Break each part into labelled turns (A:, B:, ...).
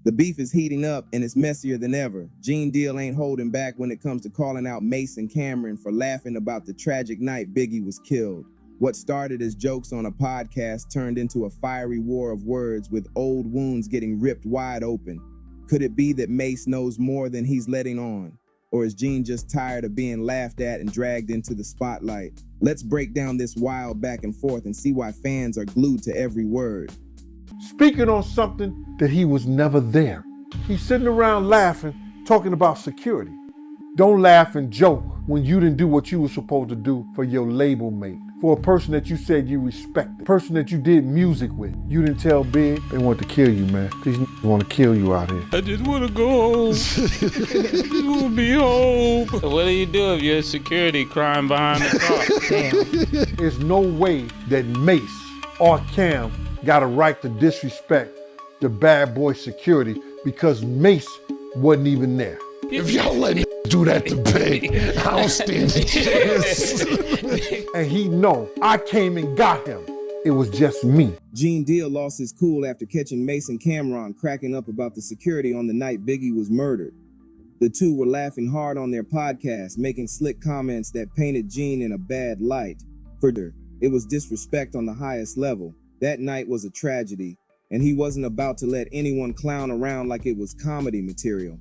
A: The beef is heating up and it's messier than ever. Gene Deal ain't holding back when it comes to calling out Mase and Cam'ron for laughing about the tragic night Biggie was killed. What started as jokes on a podcast turned into a fiery war of words with old wounds getting ripped wide open. Could it be that Mase knows more than he's letting on? Or is Gene just tired of being laughed at and dragged into the spotlight? Let's break down this wild back and forth and see why fans are glued to every word.
B: Speaking on something that he was never there. He's sitting around laughing, talking about security. Don't laugh and joke when you didn't do what you were supposed to do for your label mate, for a person that you said you respected, a person that you did music with. You didn't tell Big, they want to kill you, man. These niggas want to kill you out here.
C: I just want to go home. I just want to be home. What do you do if you're security crying behind the car?
B: Damn. There's no way that Mace or Cam got a right to disrespect the bad boy security because Mace wasn't even there.
D: If y'all let me do that to Big, I don't stand a chance.
B: And he know I came and got him. It was just me.
A: Gene Deal lost his cool after catching Mase and Cam'ron cracking up about the security on the night Biggie was murdered. The two were laughing hard on their podcast, making slick comments that painted Gene in a bad light. Further, it was disrespect on the highest level. That night was a tragedy, and he wasn't about to let anyone clown around like it was comedy material.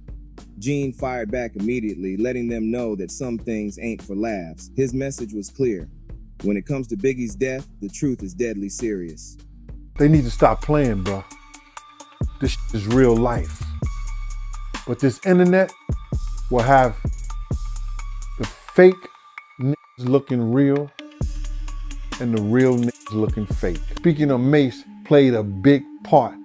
A: Gene fired back immediately, letting them know that some things ain't for laughs. His message was clear. When it comes to Biggie's death, the truth is deadly serious.
B: They need to stop playing, bro. This is real life. But this internet will have the fake niggas looking real and the real niggas looking fake. Speaking of Mace, played a big part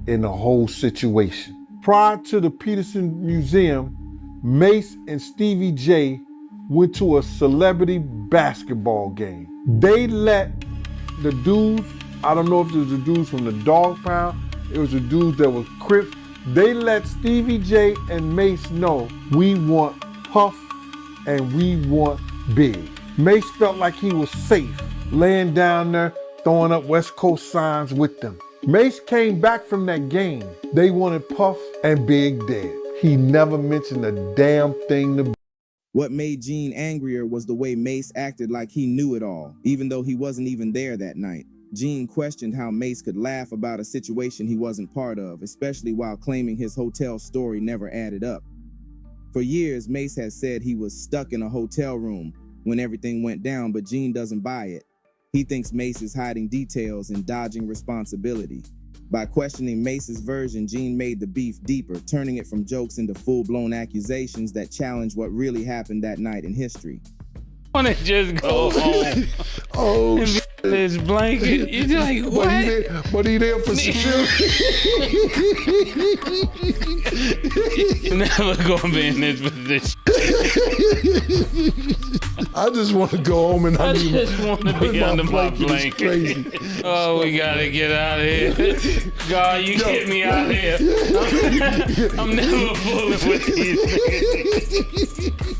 B: in the whole situation. Prior to the Peterson Museum, Mace and Stevie J went to a celebrity basketball game. They let the dudes, I don't know if it was the dudes from the Dog Pound, it was the dudes that was Crips, they let Stevie J and Mace know we want Puff and we want Big. Mace felt like he was safe, laying down there, throwing up West Coast signs with them. Mace came back from that game. They wanted Puff and Big dead. He never mentioned a damn thing to Big.
A: What made Gene angrier was the way Mace acted like he knew it all, even though he wasn't even there that night. Gene questioned how Mace could laugh about a situation he wasn't part of, especially while claiming his hotel story never added up. For years, Mace has said he was stuck in a hotel room when everything went down, but Gene doesn't buy it. He thinks Mace is hiding details and dodging responsibility. By questioning Mace's version, Gene made the beef deeper, turning it from jokes into full-blown accusations that challenge what really happened that night in history.
C: I want to just go home.
D: Oh,
C: and
D: shit.
C: be this blanket. You're like, what?
D: But he there for security.
C: Never gonna be in this position.
D: I just want to go home and
C: I
D: need
C: just want to be under my blanket.
D: Crazy.
C: Oh, we gotta get out of here. God, you get me out of here. I'm never fooling with these niggas.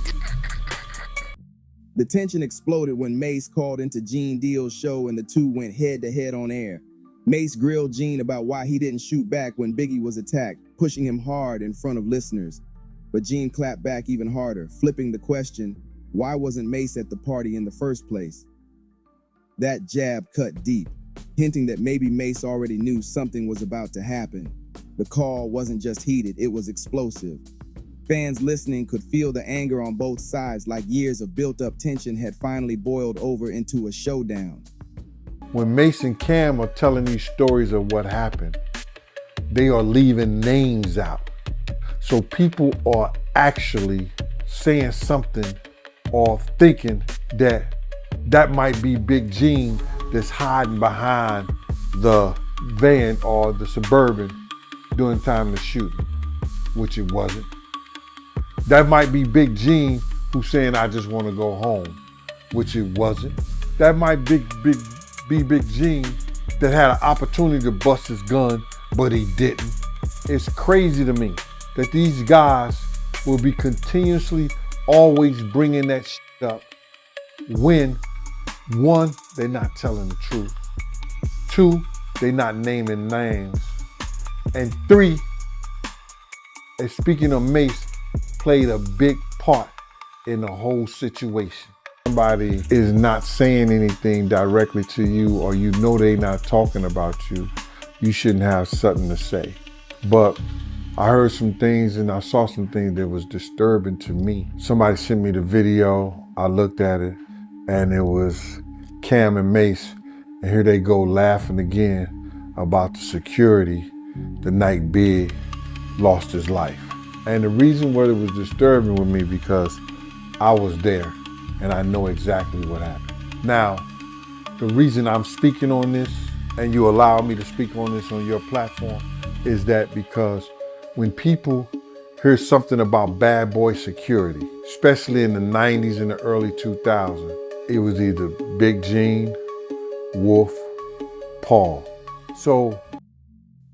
A: The tension exploded when Mace called into Gene Deal's show and the two went head-to-head on air. Mace grilled Gene about why he didn't shoot back when Biggie was attacked, pushing him hard in front of listeners. But Gene clapped back even harder, flipping the question, why wasn't Mace at the party in the first place? That jab cut deep, hinting that maybe Mace already knew something was about to happen. The call wasn't just heated, it was explosive. Fans listening could feel the anger on both sides, like years of built-up tension had finally boiled over into a showdown.
B: When Mase and Cam are telling these stories of what happened, they are leaving names out. So people are actually saying something or thinking that that might be Big Gene that's hiding behind the van or the Suburban during the time of the shooting, which it wasn't. That might be Big Gene who's saying, I just want to go home, which it wasn't. That might be Big Gene that had an opportunity to bust his gun, but he didn't. It's crazy to me that these guys will be continuously always bringing that shit up when, one, they're not telling the truth. Two, they're not naming names. And three, And speaking of Mace, played a big part in the whole situation. Somebody is not saying anything directly to you, or you know they not talking about you, you shouldn't have something to say. But I heard some things and I saw some things that was disturbing to me. Somebody sent me the video, I looked at it, and it was Cam and Mace, and here they go laughing again about the security the night Big lost his life. And the reason why it was disturbing with me because I was there and I know exactly what happened. Now, the reason I'm speaking on this and you allow me to speak on this on your platform is that because when people hear something about bad boy security, especially in the 90s and the early 2000s, it was either Big Gene, Wolf, Paul. So,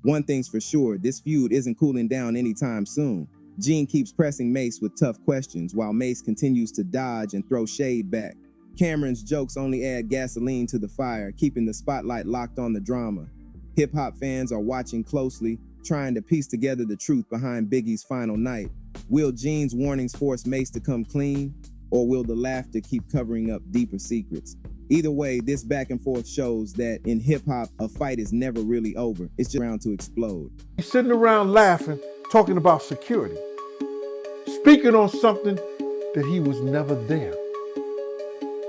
A: one thing's for sure, this feud isn't cooling down anytime soon. Gene keeps pressing Mace with tough questions while Mace continues to dodge and throw shade back. Cam'ron's jokes only add gasoline to the fire, keeping the spotlight locked on the drama. Hip-hop fans are watching closely, trying to piece together the truth behind Biggie's final night. Will Gene's warnings force Mace to come clean, or will the laughter keep covering up deeper secrets? Either way, this back and forth shows that in hip-hop, a fight is never really over. It's just around to explode.
B: He's sitting around laughing, talking about security, speaking on something that he was never there.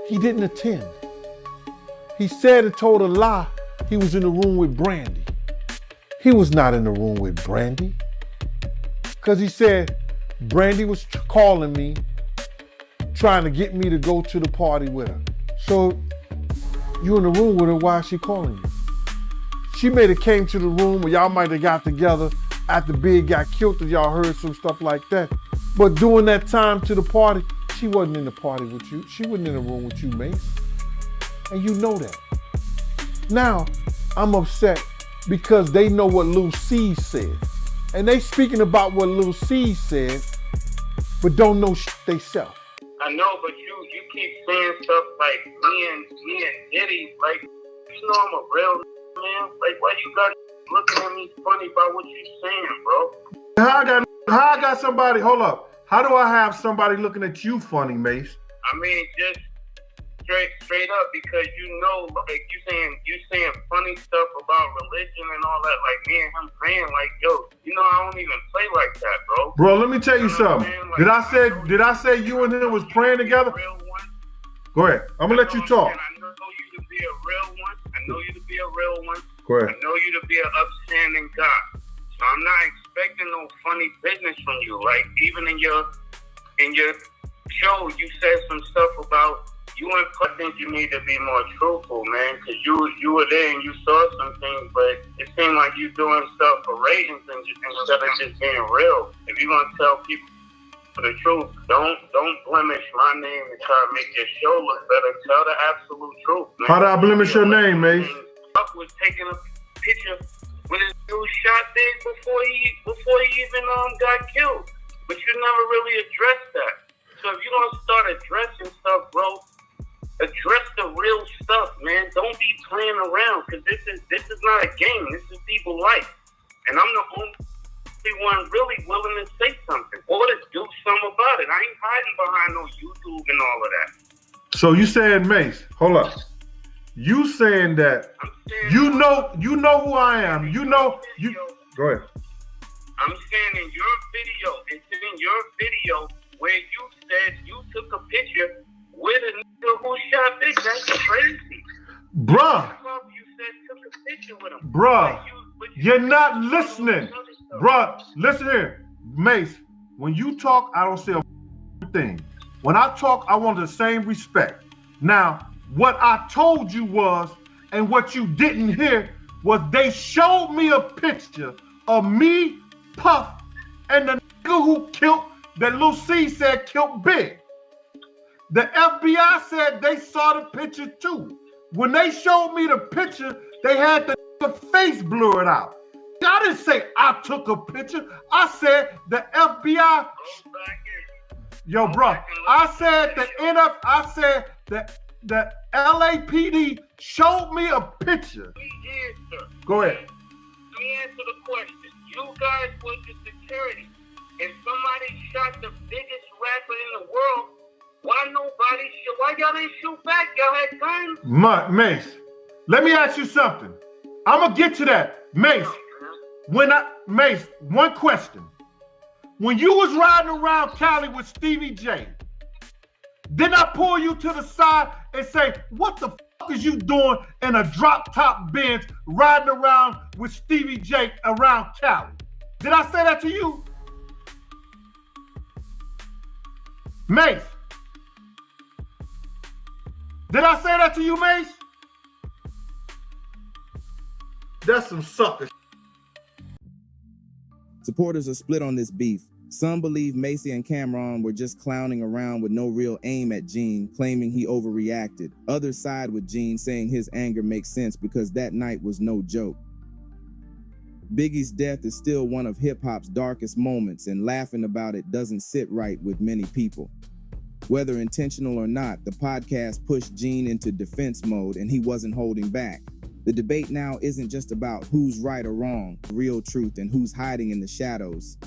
B: He didn't attend. He said and told a lie he was in the room with Brandy. He was not in the room with Brandy. Because he said Brandy was calling me, trying to get me to go to the party with her. So you in the room with her, why is she calling you? She may have came to the room, or y'all might have got together after Big got killed, and y'all heard some stuff like that. But during that time to the party, she wasn't in the party with you. She wasn't in the room with you, Mace. And you know that. Now, I'm upset because they know what Lil C said. And they speaking about what Lil C said, but don't know they self.
E: I know, but you keep saying stuff like me and Diddy, like, you know I'm a real man. Like, why you got looking at me funny about what you saying, bro?
B: How I got somebody, hold up. How do I have somebody looking at you funny, Mace?
E: I mean, just straight up, because you know, like, you saying funny stuff about religion and all that, like me and him praying, like, yo, you know, I don't even play like that, bro.
B: Bro, let me tell you something. Like, did I say you and him was praying together? Go ahead. I'm gonna let you talk.
E: I know you to be a real one. I know you to be a real one.
B: Go ahead.
E: I know you to be an upstanding guy. So I'm not expecting no funny business from you. Like, even in your show, you said some stuff about you and I think you need to be more truthful, man, because you were there and you saw some things, but it seemed like you doing stuff for ratings instead of just being real. If you're gonna tell people the truth, don't blemish my name and try to make your show look better. Tell the absolute truth, man.
B: How did I blemish your name, Mace?
E: Buck was taking a picture with his dude shot Big before he even got killed, but you never really addressed that. So if you're gonna start addressing stuff, bro, address the real stuff, man. Don't be playing around, because this is not a game. This is people's life, and I'm the only one really willing to say something or to do something about it. I ain't hiding behind no YouTube and all of that.
B: So you saying, Mace? Hold up. You saying that you know who I am. You know you. Go ahead.
E: I'm saying in your video, it's in your video where you said you took a picture with a nigga who shot Big. That's crazy.
B: Bruh.
E: You said took a picture with him.
B: Bruh. You're not listening. Bruh, listen here. Mace, when you talk, I don't say a thing. When I talk, I want the same respect. Now, what I told you was, and what you didn't hear, was they showed me a picture of me, Puff, and the nigga who killed, that Lil C said killed Big. The FBI said they saw the picture too. When they showed me the picture, they had the face blurred out. I didn't say I took a picture. I said the FBI. Yo, bro. I said the LAPD showed me a picture.
E: Answer.
B: Go ahead.
E: Let me answer the question. You guys went to security. man.
B: Mace, let me ask you something. I'm gonna get to that. Mace, Mace, one question. When you was riding around Cali with Stevie J, didn't I pull you to the side and say, what the fuck is you doing in a drop top Benz riding around with Stevie J around Cali? Did I say that to you? Mace, did I say that to you, Mace? That's some sucker.
A: Supporters are split on this beef. Some believe Mase and Cam'ron were just clowning around with no real aim at Gene, claiming he overreacted. Others side with Gene, saying his anger makes sense because that night was no joke. Biggie's death is still one of hip-hop's darkest moments, and laughing about it doesn't sit right with many people. Whether intentional or not, the podcast pushed Gene into defense mode, and he wasn't holding back. The debate now isn't just about who's right or wrong, real truth, and who's hiding in the shadows.